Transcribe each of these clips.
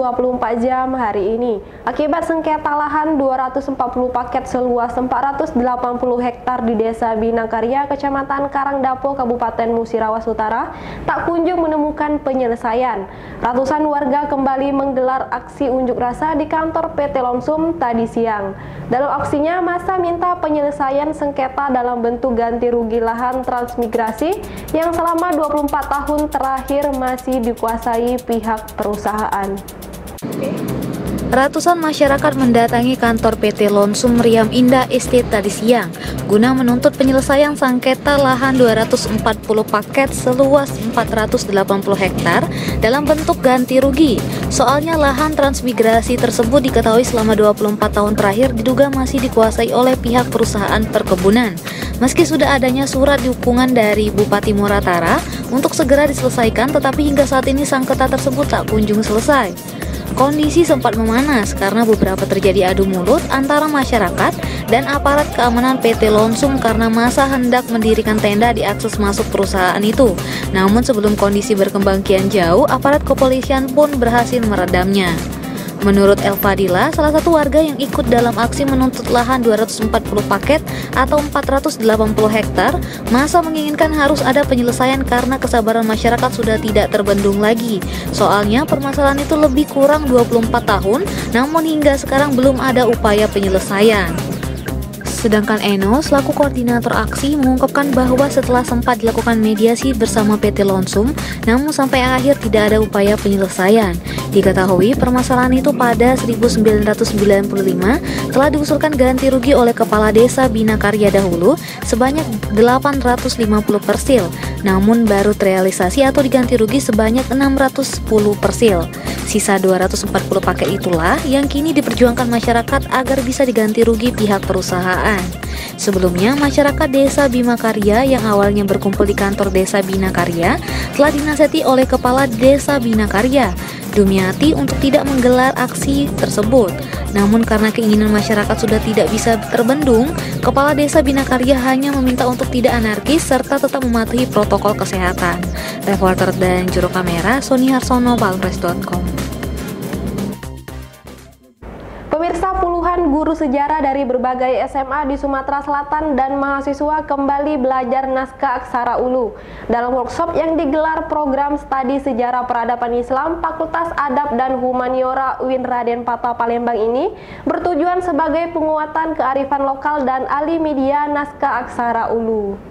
24 jam hari ini. Akibat sengketa lahan 240 paket seluas 480 hektar di Desa Binakarya, Kecamatan Karangdapo, Kabupaten Musirawas Utara, tak kunjung menemukan penyelesaian. Ratusan warga kembali menggelar aksi unjuk rasa di kantor PT Lonsum tadi siang. Dalam aksinya, massa minta penyelesaian sengketa dalam bentuk ganti rugi lahan transmigrasi yang selama 24 tahun terakhir masih dikuasai pihak perusahaan. Ratusan masyarakat mendatangi kantor PT Lonsum Riam Indah Estate tadi siang guna menuntut penyelesaian sengketa lahan 240 paket seluas 480 hektar dalam bentuk ganti rugi. Soalnya lahan transmigrasi tersebut diketahui selama 24 tahun terakhir diduga masih dikuasai oleh pihak perusahaan perkebunan. Meski sudah adanya surat dukungan dari Bupati Muratara untuk segera diselesaikan, tetapi hingga saat ini sengketa tersebut tak kunjung selesai. Kondisi sempat memanas karena beberapa terjadi adu mulut antara masyarakat dan aparat keamanan PT Lonsum karena massa hendak mendirikan tenda di akses masuk perusahaan itu. Namun sebelum kondisi berkembang kian jauh, aparat kepolisian pun berhasil meredamnya. Menurut Elfadila, salah satu warga yang ikut dalam aksi menuntut lahan 240 paket atau 480 hektar, massa menginginkan harus ada penyelesaian karena kesabaran masyarakat sudah tidak terbendung lagi. Soalnya permasalahan itu lebih kurang 24 tahun, namun hingga sekarang belum ada upaya penyelesaian. Sedangkan Eno, selaku koordinator aksi, mengungkapkan bahwa setelah sempat dilakukan mediasi bersama PT Lonsum, namun sampai akhir tidak ada upaya penyelesaian. Diketahui permasalahan itu pada 1995 telah diusulkan ganti rugi oleh Kepala Desa Binakarya dahulu sebanyak 850 persil, namun baru terrealisasi atau diganti rugi sebanyak 610 persil. Sisa 240 paket itulah yang kini diperjuangkan masyarakat agar bisa diganti rugi pihak perusahaan. Sebelumnya, masyarakat Desa Binakarya yang awalnya berkumpul di kantor Desa Binakarya telah dinasihati oleh Kepala Desa Binakarya, Dumiati, untuk tidak menggelar aksi tersebut. Namun karena keinginan masyarakat sudah tidak bisa terbendung, Kepala Desa Binakarya hanya meminta untuk tidak anarkis serta tetap mematuhi protokol kesehatan. Reporter dan juru kamera Sony Harsono, palpres.com. Pemirsa, puluhan guru sejarah dari berbagai SMA di Sumatera Selatan dan mahasiswa kembali belajar naskah aksara Ulu. Dalam workshop yang digelar program studi sejarah peradaban Islam Fakultas Adab dan Humaniora UIN Raden Patah Palembang ini bertujuan sebagai penguatan kearifan lokal dan ahli media naskah aksara Ulu.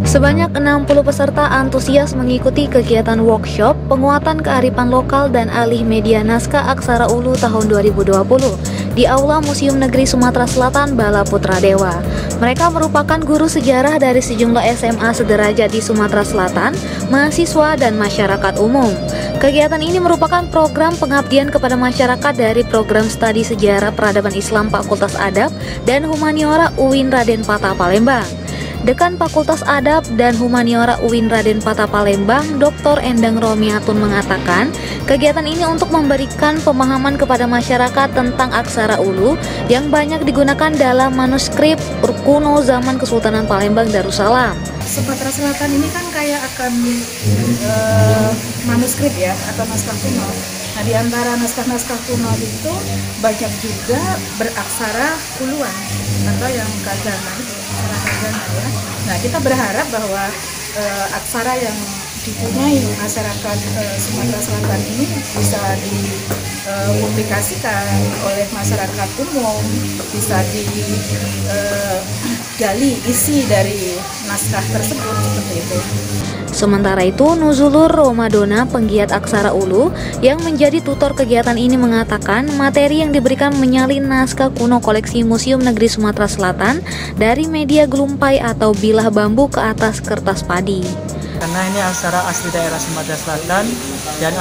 Sebanyak 60 peserta antusias mengikuti kegiatan workshop penguatan kearifan lokal dan alih media naskah aksara Ulu tahun 2020 di Aula Museum Negeri Sumatera Selatan Bala Putra Dewa. Mereka merupakan guru sejarah dari sejumlah SMA sederajat di Sumatera Selatan, mahasiswa dan masyarakat umum. Kegiatan ini merupakan program pengabdian kepada masyarakat dari program studi sejarah peradaban Islam Fakultas Adab dan Humaniora UIN Raden Patah Palembang. Dekan Fakultas Adab dan Humaniora UIN Raden Patah Palembang, Dr. Endang Romiatun mengatakan, kegiatan ini untuk memberikan pemahaman kepada masyarakat tentang aksara Ulu yang banyak digunakan dalam manuskrip kuno zaman Kesultanan Palembang Darussalam. Sumatera Selatan ini kan kayak akan manuskrip ya, atau naskah kuno. Nah, di antara naskah-naskah kuno itu banyak juga beraksara Uluan atau yang kagana itu, aksara kagana ya. Nah, kita berharap bahwa aksara yang dipunyai masyarakat Sumatera Selatan ini bisa dipublikasikan oleh masyarakat umum, bisa digali isi dari naskah tersebut seperti itu. Sementara itu, Nuzulur Romadona, penggiat aksara Ulu yang menjadi tutor kegiatan ini mengatakan materi yang diberikan menyalin naskah kuno koleksi Museum Negeri Sumatera Selatan dari media gelumpai atau bilah bambu ke atas kertas padi. Karena ini aksara asli daerah Sumatera Selatan dan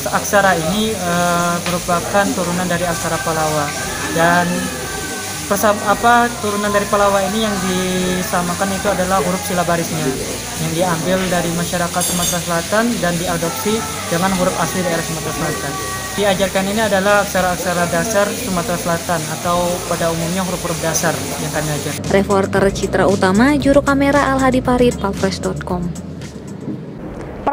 aksara ini merupakan turunan dari aksara Palawa, dan turunan dari Palawa ini yang disamakan itu adalah huruf silabarisnya yang diambil dari masyarakat Sumatera Selatan dan diadopsi dengan huruf asli daerah Sumatera Selatan. Diajarkan ini adalah aksara-aksara dasar Sumatera Selatan atau pada umumnya huruf-huruf dasar yang kami ajar. Reporter Citra Utama, juru kamera Al Hadi Parit, palpres.com.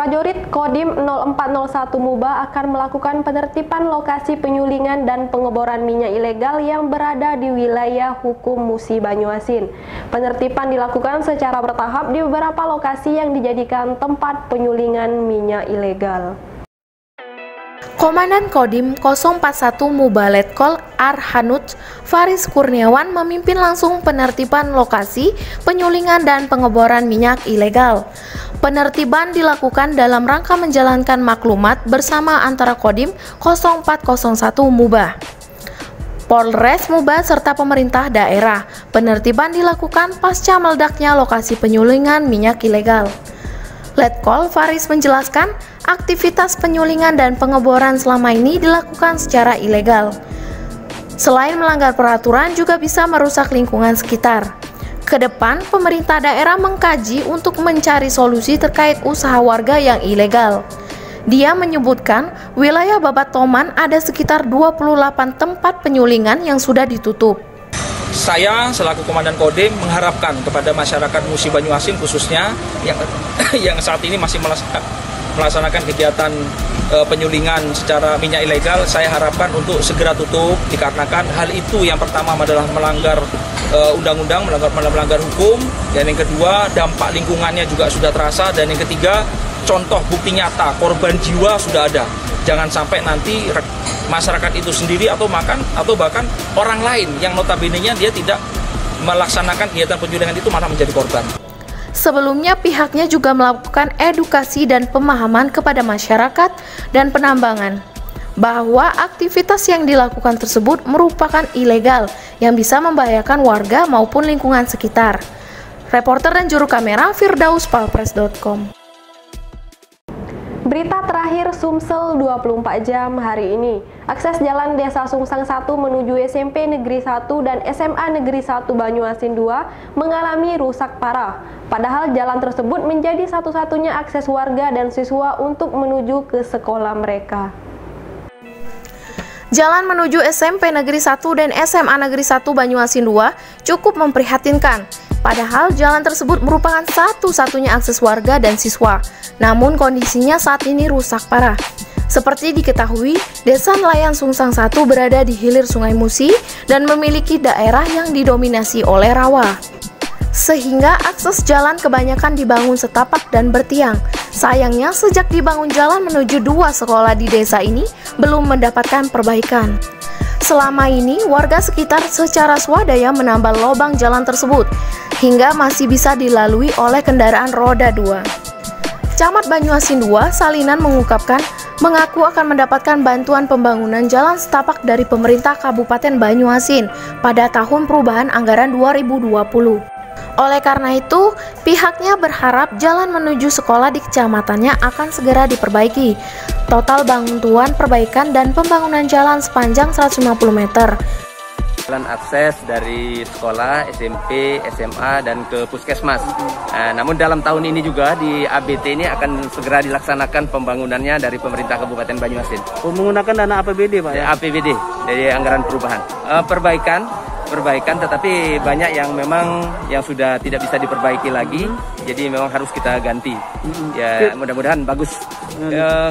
Prajurit Kodim 0401 Muba akan melakukan penertiban lokasi penyulingan dan pengeboran minyak ilegal yang berada di wilayah hukum Musi Banyuasin. Penertiban dilakukan secara bertahap di beberapa lokasi yang dijadikan tempat penyulingan minyak ilegal. Komandan Kodim 041 Muba Letkol Arhanuts Faris Kurniawan memimpin langsung penertiban lokasi penyulingan dan pengeboran minyak ilegal. Penertiban dilakukan dalam rangka menjalankan maklumat bersama antara Kodim 0401 Muba, Polres Muba serta pemerintah daerah. Penertiban dilakukan pasca meledaknya lokasi penyulingan minyak ilegal. Letkol Faris menjelaskan, aktivitas penyulingan dan pengeboran selama ini dilakukan secara ilegal. Selain melanggar peraturan, juga bisa merusak lingkungan sekitar. Ke depan, pemerintah daerah mengkaji untuk mencari solusi terkait usaha warga yang ilegal. Dia menyebutkan, wilayah Babatoman ada sekitar 28 tempat penyulingan yang sudah ditutup. Saya selaku Komandan Kodim mengharapkan kepada masyarakat Musi Banyuasin khususnya yang saat ini masih melaksanakan kegiatan penyulingan secara minyak ilegal, saya harapkan untuk segera tutup, dikarenakan hal itu yang pertama adalah melanggar undang-undang, melanggar hukum, dan yang kedua dampak lingkungannya juga sudah terasa, dan yang ketiga contoh bukti nyata korban jiwa sudah ada. Jangan sampai nanti masyarakat itu sendiri atau bahkan orang lain yang notabene-nya dia tidak melaksanakan kegiatan penyulingan itu malah menjadi korban. Sebelumnya pihaknya juga melakukan edukasi dan pemahaman kepada masyarakat dan penambangan bahwa aktivitas yang dilakukan tersebut merupakan ilegal yang bisa membahayakan warga maupun lingkungan sekitar. Reporter dan juru kamera Firdaus Palpres.com. Berita terakhir Sumsel 24 jam hari ini. Akses jalan Desa Sungsang 1 menuju SMP Negeri 1 dan SMA Negeri 1 Banyuasin 2 mengalami rusak parah. Padahal jalan tersebut menjadi satu-satunya akses warga dan siswa untuk menuju ke sekolah mereka. Jalan menuju SMP Negeri 1 dan SMA Negeri 1 Banyuasin 2 cukup memprihatinkan. Padahal jalan tersebut merupakan satu-satunya akses warga dan siswa. Namun kondisinya saat ini rusak parah. Seperti diketahui, Desa Nelayan Sungsang 1 berada di hilir Sungai Musi dan memiliki daerah yang didominasi oleh rawa. Sehingga akses jalan kebanyakan dibangun setapak dan bertiang. Sayangnya sejak dibangun jalan menuju 2 sekolah di desa ini belum mendapatkan perbaikan. Selama ini warga sekitar secara swadaya menambal lubang jalan tersebut hingga masih bisa dilalui oleh kendaraan roda 2. Camat Banyuasin 2 Salinan mengungkapkan mengaku akan mendapatkan bantuan pembangunan jalan setapak dari pemerintah Kabupaten Banyuasin pada tahun perubahan anggaran 2020. Oleh karena itu, pihaknya berharap jalan menuju sekolah di kecamatannya akan segera diperbaiki. Total bantuan perbaikan dan pembangunan jalan sepanjang 150 meter. Jalan akses dari sekolah, SMP, SMA, dan ke puskesmas. Namun dalam tahun ini juga di ABT ini akan segera dilaksanakan pembangunannya dari pemerintah Kabupaten Banyuasin. Menggunakan dana APBD, Pak? Ya? APBD, dari anggaran perubahan. Perbaikan, tetapi banyak yang memang yang sudah tidak bisa diperbaiki lagi, jadi memang harus kita ganti. Ya mudah-mudahan bagus.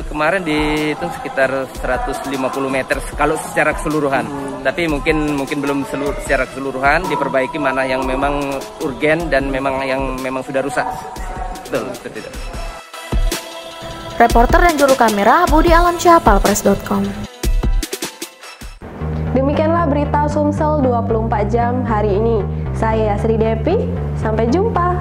Kemarin dihitung sekitar 150 meter kalau secara keseluruhan, tapi mungkin belum secara keseluruhan diperbaiki mana yang memang urgen dan yang memang sudah rusak. Betul, seperti itu. Reporter dan juru kamera Budi Alamsyah, Palpres.com. Demikianlah berita Sumsel 24 jam hari ini. Saya Sri Devi, sampai jumpa.